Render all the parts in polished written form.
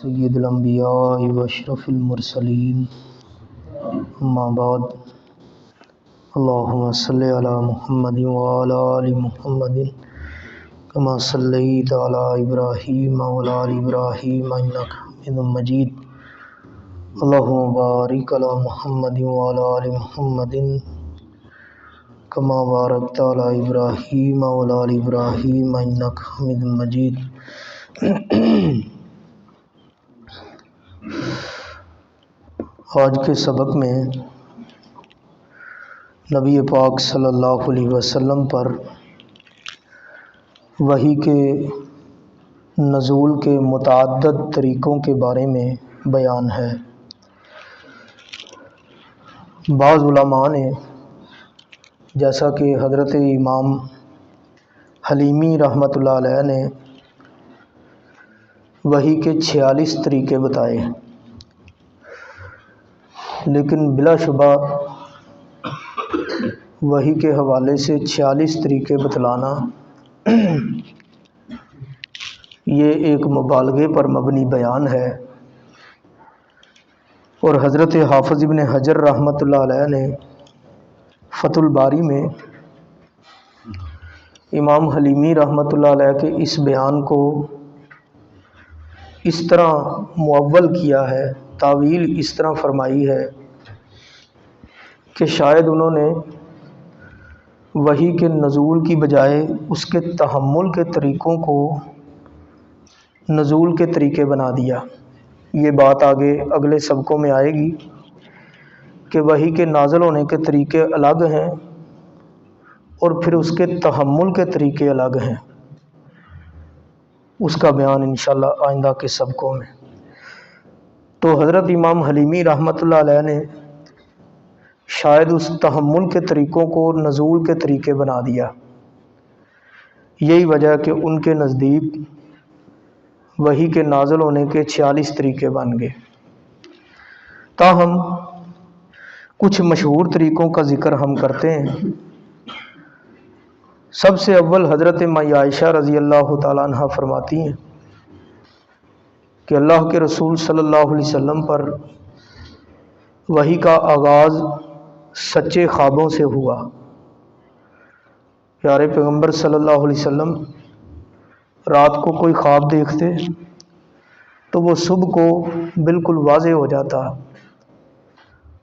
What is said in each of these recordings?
سید الانبیاء و اشرف المرسلین اما بعد اللہم صلی علی محمد وعلی آل محمد کما صلیت علی ابراہیم وعلی آل ابراہیم انک حمید مجید اللہم بارک علی محمد وعلی آل محمد کما بارکت علی ابراہیم وعلی آل ابراہیم انک حمید مجید۔ آج کے سبق میں نبی پاک صلی اللہ علیہ وسلم پر وحی کے نزول کے متعدد طریقوں کے بارے میں بیان ہے۔ بعض علماء نے جیسا کہ حضرت امام حلیمی رحمۃ اللہ علیہ نے وحی کے 46 طریقے بتائے، لیکن بلا شبہ وحی کے حوالے سے 46 طریقے بتلانا یہ ایک مبالغے پر مبنی بیان ہے، اور حضرت حافظ ابن حجر رحمۃ اللہ علیہ نے فتح الباری میں امام حلیمی رحمۃ اللہ علیہ کے اس بیان کو اس طرح مؤول کیا ہے، تعویل اس طرح فرمائی ہے کہ شاید انہوں نے وحی کے نزول کی بجائے اس کے تحمل کے طریقوں کو نزول کے طریقے بنا دیا۔ یہ بات آگے اگلے سبقوں میں آئے گی کہ وحی کے نازل ہونے کے طریقے الگ ہیں اور پھر اس کے تحمل کے طریقے الگ ہیں، اس کا بیان انشاءاللہ آئندہ کے سبقوں میں۔ تو حضرت امام حلیمی رحمۃ اللہ علیہ نے شاید اس تحمل کے طریقوں کو نزول کے طریقے بنا دیا، یہی وجہ کہ ان کے نزدیک وحی کے نازل ہونے کے 46 طریقے بن گئے۔ تاہم کچھ مشہور طریقوں کا ذکر ہم کرتے ہیں۔ سب سے اول حضرت مائی عائشہ رضی اللہ تعالیٰ عنہ فرماتی ہیں کہ اللہ کے رسول صلی اللہ علیہ وسلم پر وحی کا آغاز سچے خوابوں سے ہوا۔ پیارے پیغمبر صلی اللہ علیہ وسلم رات کو کوئی خواب دیکھتے تو وہ صبح کو بالکل واضح ہو جاتا،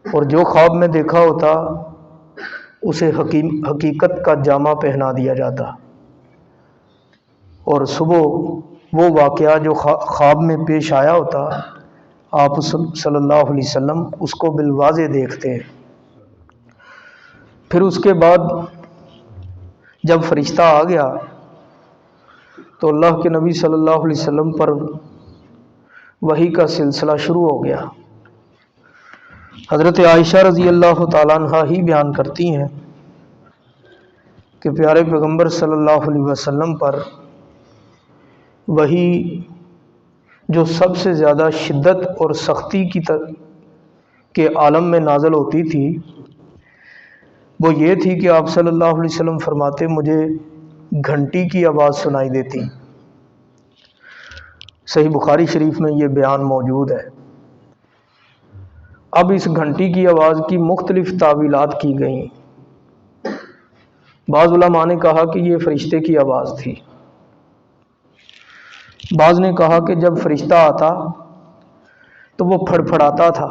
اور جو خواب میں دیکھا ہوتا اسے حقیقت کا جامہ پہنا دیا جاتا، اور صبح وہ واقعہ جو خواب میں پیش آیا ہوتا آپ صلی اللہ علیہ وسلم اس کو بالواضح دیکھتے۔ پھر اس کے بعد جب فرشتہ آ گیا تو اللہ کے نبی صلی اللہ علیہ وسلم پر وحی کا سلسلہ شروع ہو گیا۔ حضرت عائشہ رضی اللہ تعالیٰ عنہ ہی بیان کرتی ہیں کہ پیارے پیغمبر صلی اللہ علیہ وسلم پر وحی جو سب سے زیادہ شدت اور سختی کے عالم میں نازل ہوتی تھی وہ یہ تھی کہ آپ صلی اللہ علیہ وسلم فرماتے مجھے گھنٹی کی آواز سنائی دیتی۔ صحیح بخاری شریف میں یہ بیان موجود ہے۔ اب اس گھنٹی کی آواز کی مختلف تعویلات کی گئیں۔ بعض علماء نے کہا کہ یہ فرشتے کی آواز تھی، بعض نے کہا کہ جب فرشتہ آتا تو وہ پھڑپھڑاتا تھا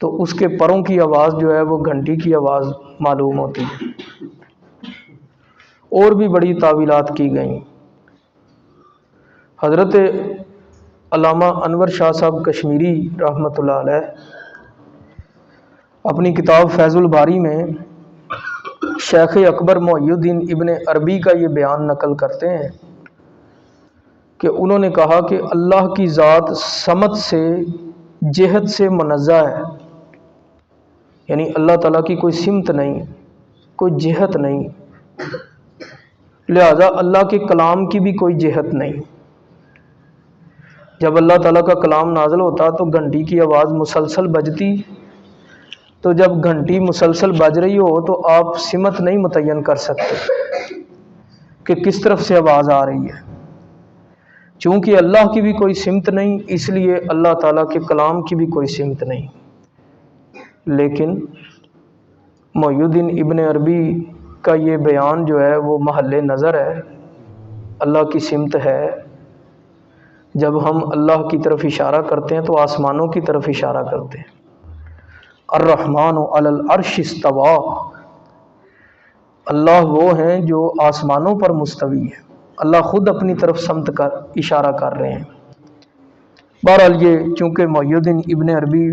تو اس کے پروں کی آواز جو ہے وہ گھنٹی کی آواز معلوم ہوتی۔ اور بھی بڑی تعویلات کی گئیں۔ حضرت علامہ انور شاہ صاحب کشمیری رحمۃ اللہ علیہ اپنی کتاب فیض الباری میں شیخ اکبر محی الدین ابن عربی کا یہ بیان نقل کرتے ہیں کہ انہوں نے کہا کہ اللہ کی ذات سمت سے جہت سے منزہ ہے، یعنی اللہ تعالیٰ کی کوئی سمت نہیں، کوئی جہت نہیں، لہذا اللہ کے کلام کی بھی کوئی جہت نہیں۔ جب اللہ تعالیٰ کا کلام نازل ہوتا تو گھنٹی کی آواز مسلسل بجتی، تو جب گھنٹی مسلسل بج رہی ہو تو آپ سمت نہیں متعین کر سکتے کہ کس طرف سے آواز آ رہی ہے، چونکہ اللہ کی بھی کوئی سمت نہیں، اس لیے اللہ تعالیٰ کے کلام کی بھی کوئی سمت نہیں۔ لیکن محی الدین ابن عربی کا یہ بیان جو ہے وہ محل نظر ہے، اللہ کی سمت ہے۔ جب ہم اللہ کی طرف اشارہ کرتے ہیں تو آسمانوں کی طرف اشارہ کرتے ہیں۔ الرحمن علی العرش استویٰ، اللہ وہ ہیں جو آسمانوں پر مستوی ہے، اللہ خود اپنی طرف سمت کر اشارہ کر رہے ہیں۔ بہرحال یہ چونکہ محی الدین ابن عربی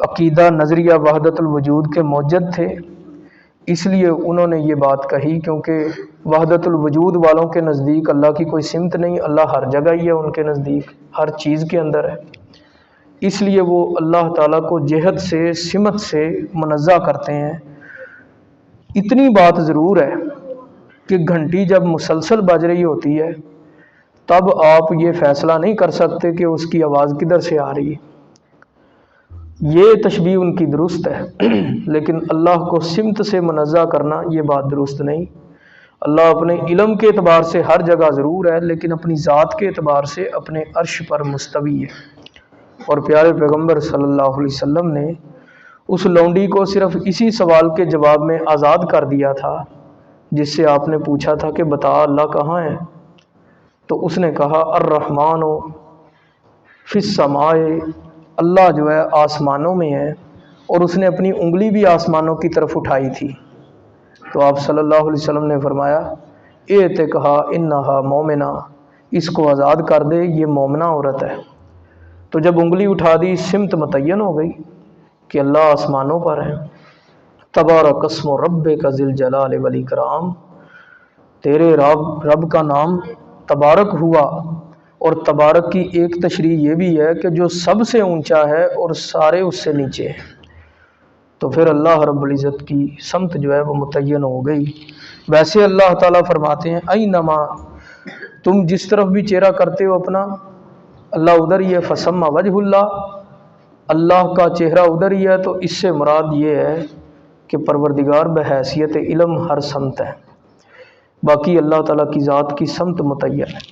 عقیدہ نظریہ وحدت الوجود کے موجد تھے، اس لیے انہوں نے یہ بات کہی، کیونکہ وحدت الوجود والوں کے نزدیک اللہ کی کوئی سمت نہیں، اللہ ہر جگہ ہی ہے، ان کے نزدیک ہر چیز کے اندر ہے، اس لیے وہ اللہ تعالیٰ کو جہت سے سمت سے منزہ کرتے ہیں۔ اتنی بات ضرور ہے کہ گھنٹی جب مسلسل بج رہی ہوتی ہے تب آپ یہ فیصلہ نہیں کر سکتے کہ اس کی آواز کدھر سے آ رہی ہے، یہ تشبیہ ان کی درست ہے، لیکن اللہ کو سمت سے منزہ کرنا یہ بات درست نہیں۔ اللہ اپنے علم کے اعتبار سے ہر جگہ ضرور ہے، لیکن اپنی ذات کے اعتبار سے اپنے عرش پر مستوی ہے۔ اور پیارے پیغمبر صلی اللہ علیہ وسلم نے اس لونڈی کو صرف اسی سوال کے جواب میں آزاد کر دیا تھا جس سے آپ نے پوچھا تھا کہ بتا اللہ کہاں ہے، تو اس نے کہا الرحمن فی السماء، اللہ جو ہے آسمانوں میں ہے، اور اس نے اپنی انگلی بھی آسمانوں کی طرف اٹھائی تھی، تو آپ صلی اللہ علیہ وسلم نے فرمایا اے کہا انہا مومنہ، اس کو آزاد کر دے، یہ مومنہ عورت ہے۔ تو جب انگلی اٹھا دی سمت متعین ہو گئی کہ اللہ آسمانوں پر ہے۔ تبارک اسم ربک ذی الجلال والاکرام، تیرے رب کا نام تبارک ہوا، اور تبارک کی ایک تشریح یہ بھی ہے کہ جو سب سے اونچا ہے اور سارے اس سے نیچے ہیں، تو پھر اللہ رب العزت کی سمت جو ہے وہ متعین ہو گئی۔ ویسے اللہ تعالیٰ فرماتے ہیں اینما، تم جس طرف بھی چہرہ کرتے ہو اپنا، اللہ ادھر ہی ہے، فثم وجہ اللہ، اللہ کا چہرہ ادھر ہی ہے، تو اس سے مراد یہ ہے کہ پروردگار بحیثیت علم ہر سمت ہے، باقی اللہ تعالیٰ کی ذات کی سمت متعین ہے۔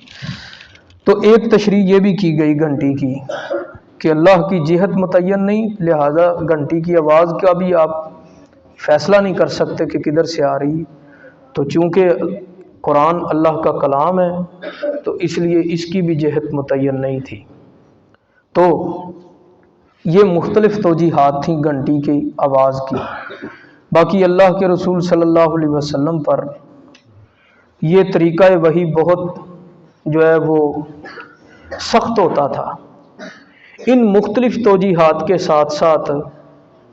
تو ایک تشریح یہ بھی کی گئی گھنٹی کی کہ اللہ کی جہت متعین نہیں، لہذا گھنٹی کی آواز کا بھی آپ فیصلہ نہیں کر سکتے کہ کدھر سے آ رہی، تو چونکہ قرآن اللہ کا کلام ہے تو اس لیے اس کی بھی جہت متعین نہیں تھی۔ تو یہ مختلف توجیحات تھیں گھنٹی کی آواز کی۔ باقی اللہ کے رسول صلی اللہ علیہ وسلم پر یہ طریقہ وحی بہت جو ہے وہ سخت ہوتا تھا۔ ان مختلف توجیحات کے ساتھ ساتھ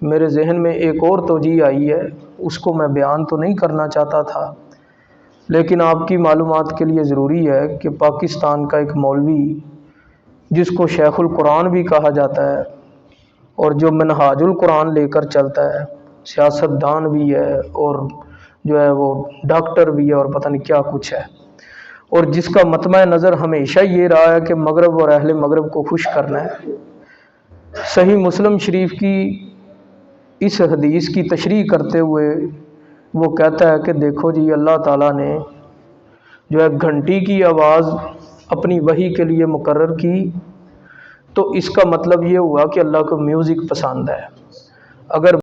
میرے ذہن میں ایک اور توجیہ آئی ہے، اس کو میں بیان تو نہیں کرنا چاہتا تھا، لیکن آپ کی معلومات کے لیے ضروری ہے کہ پاکستان کا ایک مولوی جس کو شیخ القرآن بھی کہا جاتا ہے اور جو منہاج القرآن لے کر چلتا ہے، سیاست دان بھی ہے اور جو ہے وہ ڈاکٹر بھی ہے اور پتہ نہیں کیا کچھ ہے، اور جس کا مطمع نظر ہمیشہ یہ رہا ہے کہ مغرب اور اہل مغرب کو خوش کرنا ہے، صحیح مسلم شریف کی اس حدیث کی تشریح کرتے ہوئے وہ کہتا ہے کہ دیکھو جی اللہ تعالیٰ نے جو ہے گھنٹی کی آواز اپنی وحی کے لیے مقرر کی، تو اس کا مطلب یہ ہوا کہ اللہ کو میوزک پسند ہے۔ اگر